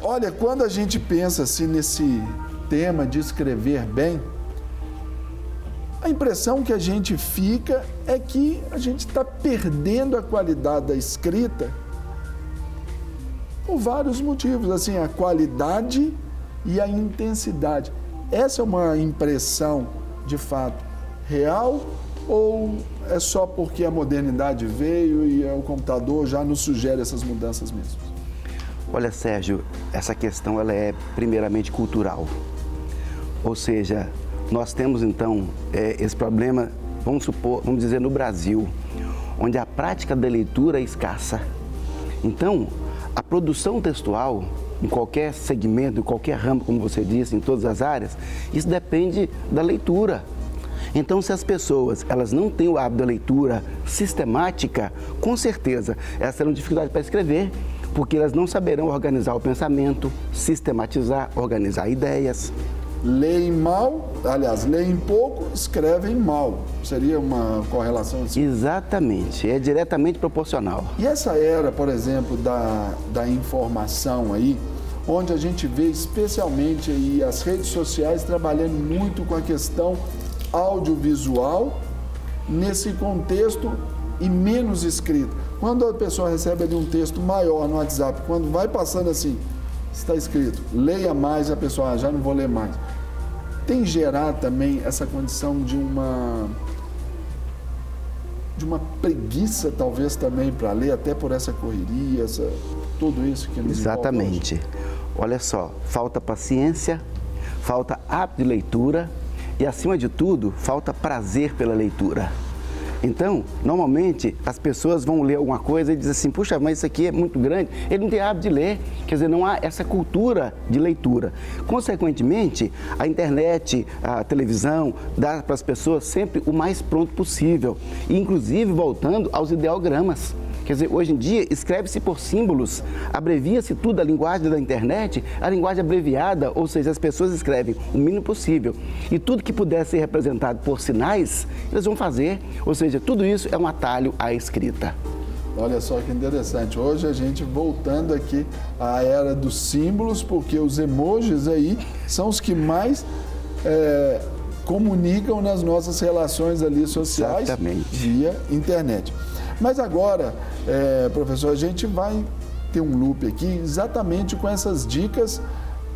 Olha, quando a gente pensa assim nesse tema de escrever bem, a impressão que a gente fica é que a gente está perdendo a qualidade da escrita por vários motivos, assim, a qualidade e a intensidade. Essa é uma impressão, de fato, real ou é só porque a modernidade veio e o computador já nos sugere essas mudanças mesmo? Olha, Sérgio, essa questão ela é primeiramente cultural. Ou seja, nós temos então esse problema, vamos dizer, no Brasil, onde a prática da leitura é escassa. Então, a produção textual, em qualquer segmento, em qualquer ramo, como você disse, em todas as áreas, isso depende da leitura. Então, se as pessoas elas não têm o hábito da leitura sistemática, com certeza elas terão dificuldade para escrever, porque elas não saberão organizar o pensamento, sistematizar, organizar ideias. Leem mal, aliás, leem pouco, escrevem mal. Seria uma correlação assim? Exatamente, é diretamente proporcional. E essa era, por exemplo, da informação aí, onde a gente vê especialmente aí as redes sociais trabalhando muito com a questão audiovisual, nesse contexto e menos escrito. Quando a pessoa recebe ali um texto maior no WhatsApp, quando vai passando assim, está escrito, leia mais, a pessoa, já não vou ler mais. Tem gerado também essa condição de uma preguiça, talvez, também para ler, até por essa correria, tudo isso que nos Exatamente. Olha só, falta paciência, falta hábito de leitura e, acima de tudo, falta prazer pela leitura. Então, normalmente, as pessoas vão ler alguma coisa e dizem assim, puxa, mas isso aqui é muito grande, ele não tem hábito de ler, quer dizer, não há essa cultura de leitura. Consequentemente, a internet, a televisão, dá para as pessoas sempre o mais pronto possível, e, inclusive voltando aos ideogramas. Quer dizer, hoje em dia, escreve-se por símbolos, abrevia-se tudo, a linguagem da internet, a linguagem abreviada, ou seja, as pessoas escrevem o mínimo possível. E tudo que puder ser representado por sinais, eles vão fazer. Ou seja, tudo isso é um atalho à escrita. Olha só que interessante. Hoje a gente voltando aqui à era dos símbolos, porque os emojis aí são os que mais comunicam nas nossas relações ali sociais. Exatamente. Via internet. Mas agora, professor, a gente vai ter um loop aqui exatamente com essas dicas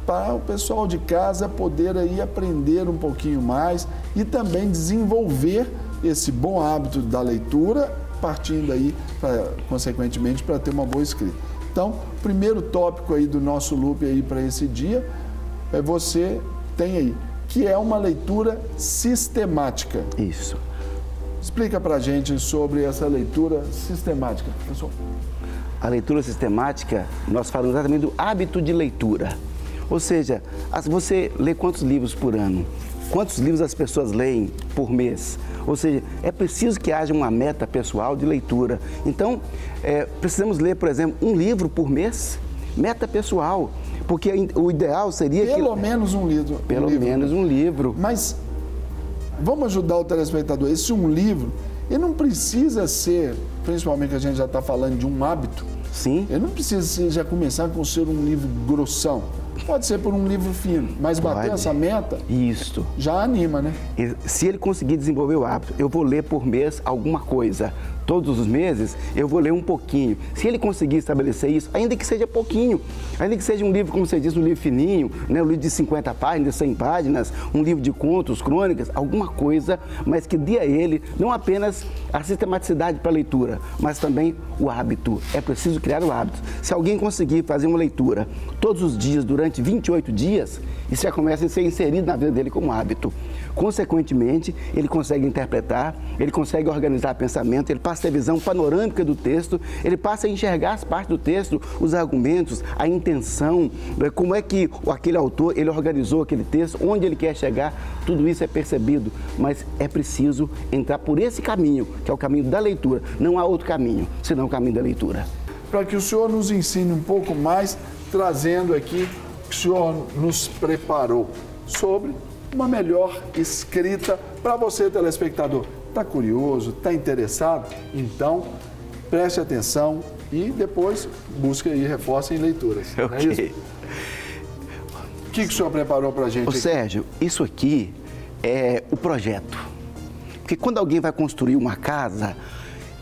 para o pessoal de casa poder aí aprender um pouquinho mais e também desenvolver esse bom hábito da leitura, partindo aí, consequentemente, para ter uma boa escrita. Então, o primeiro tópico aí do nosso loop aí para esse dia, você tem aí, que é uma leitura sistemática. Isso. Explica para a gente sobre essa leitura sistemática, professor. A leitura sistemática, nós falamos exatamente do hábito de leitura. Ou seja, você lê quantos livros por ano? Quantos livros as pessoas leem por mês? Ou seja, é preciso que haja uma meta pessoal de leitura. Então, precisamos ler, por exemplo, um livro por mês, meta pessoal. Porque o ideal seria que... Pelo menos um livro. Pelo menos um livro. Mas... vamos ajudar o telespectador. Esse um livro, ele não precisa ser, principalmente que a gente já está falando de um hábito. Sim. Ele não precisa já começar com ser um livro grossão. Pode ser por um livro fino, mas bater essa meta, isso já anima, né? E se ele conseguir desenvolver o hábito, eu vou ler por mês alguma coisa. Todos os meses eu vou ler um pouquinho. Se ele conseguir estabelecer isso, ainda que seja pouquinho, ainda que seja um livro, como você diz, um livro fininho, né? Um livro de 50 páginas, 100 páginas, um livro de contos, crônicas, alguma coisa, mas que dê a ele não apenas a sistematicidade para a leitura, mas também o hábito. É preciso criar o hábito. Se alguém conseguir fazer uma leitura todos os dias, durante 28 dias, isso já começa a ser inserido na vida dele como hábito. Consequentemente, ele consegue interpretar, ele consegue organizar pensamento, ele passa a ter visão panorâmica do texto, ele passa a enxergar as partes do texto, os argumentos, a intenção, como é que aquele autor, ele organizou aquele texto, onde ele quer chegar, tudo isso é percebido, mas é preciso entrar por esse caminho, que é o caminho da leitura. Não há outro caminho, senão o caminho da leitura. Para que o senhor nos ensine um pouco mais, trazendo aqui o que o senhor nos preparou sobre uma melhor escrita para você, telespectador. Está curioso? Está interessado? Então, preste atenção e depois busque e reforce em leituras. Ok. Não é isso? que o senhor preparou para a gente? Ô, Sérgio, isso aqui é o projeto. Porque quando alguém vai construir uma casa,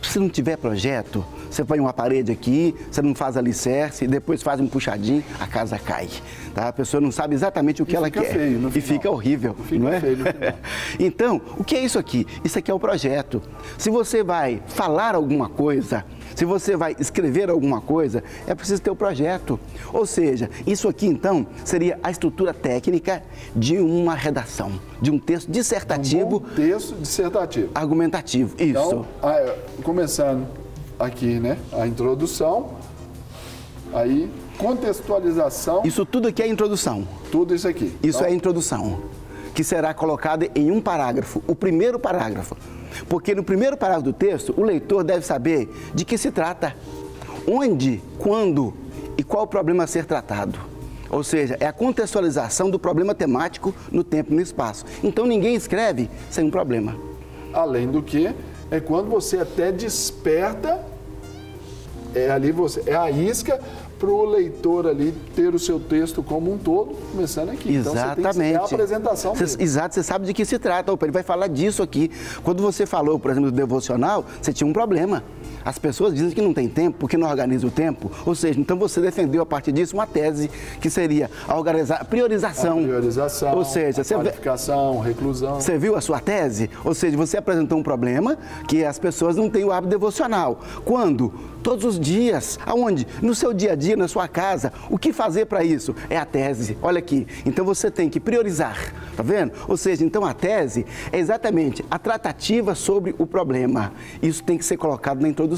se não tiver projeto, você põe uma parede aqui, você não faz alicerce, depois faz um puxadinho, a casa cai. Tá? A pessoa não sabe exatamente o que ela quer. Feio no final. E fica horrível, não é? Feio no final. Então, o que é isso aqui? Isso aqui é o projeto. Se você vai falar alguma coisa, se você vai escrever alguma coisa, é preciso ter o projeto. Ou seja, isso aqui então seria a estrutura técnica de uma redação, de um texto dissertativo. Um bom texto dissertativo. Argumentativo, isso. Então, começando aqui, né, a introdução, aí contextualização. Isso tudo aqui é introdução. Tudo isso aqui. Isso então, é a introdução, que será colocada em um parágrafo, o primeiro parágrafo. Porque no primeiro parágrafo do texto, o leitor deve saber de que se trata, onde, quando e qual o problema a ser tratado. Ou seja, é a contextualização do problema temático no tempo e no espaço. Então ninguém escreve sem um problema. Além do que, é quando você até desperta, ali é a isca para o leitor ali ter o seu texto como um todo, começando aqui. Exatamente. Então você tem que ter a apresentação dele. Exato, você sabe de que se trata. Opa, ele vai falar disso aqui. Quando você falou, por exemplo, do devocional, você tinha um problema. As pessoas dizem que não tem tempo porque não organiza o tempo. Ou seja, então você defendeu a partir disso uma tese que seria a priorização. A priorização, ou seja, a qualificação, reclusão. Você viu a sua tese? Ou seja, você apresentou um problema que as pessoas não têm o hábito devocional. Quando? Todos os dias. Aonde? No seu dia a dia, na sua casa. O que fazer para isso? É a tese. Olha aqui. Então você tem que priorizar. Tá vendo? Ou seja, então a tese é exatamente a tratativa sobre o problema. Isso tem que ser colocado na introdução.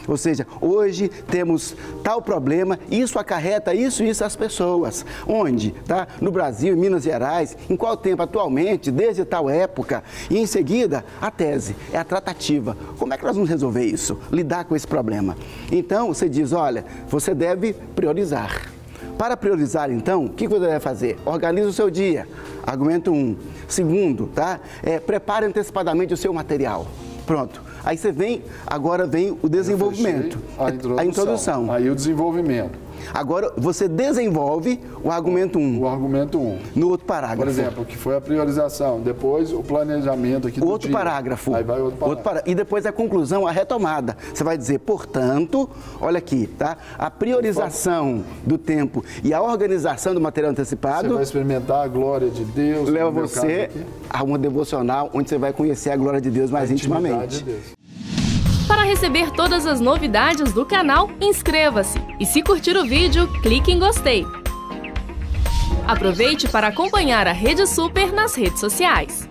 Ou seja, hoje temos tal problema, isso acarreta isso às pessoas. Onde? Tá? No Brasil, em Minas Gerais, em qual tempo atualmente, desde tal época. E em seguida, a tese, é a tratativa. Como é que nós vamos resolver isso? Lidar com esse problema. Então, você diz, olha, você deve priorizar. Para priorizar, então, o que você deve fazer? Organize o seu dia. Argumento 1. Segundo, tá? Prepare antecipadamente o seu material. Pronto. Aí você agora vem o desenvolvimento. A introdução. Aí o desenvolvimento. Agora você desenvolve o argumento 1. O argumento 1. No outro parágrafo. Por exemplo, que foi a priorização. Depois o planejamento aqui do outro dia. Parágrafo. Aí vai outro parágrafo. E depois a conclusão, a retomada. Você vai dizer, portanto, olha aqui, tá? A priorização do tempo e a organização do material antecipado. Você vai experimentar a glória de Deus. Leva você a uma devocional onde você vai conhecer a glória de Deus mais intimamente. De Deus. Para receber todas as novidades do canal, inscreva-se e se curtir o vídeo, clique em gostei. Aproveite para acompanhar a Rede Super nas redes sociais.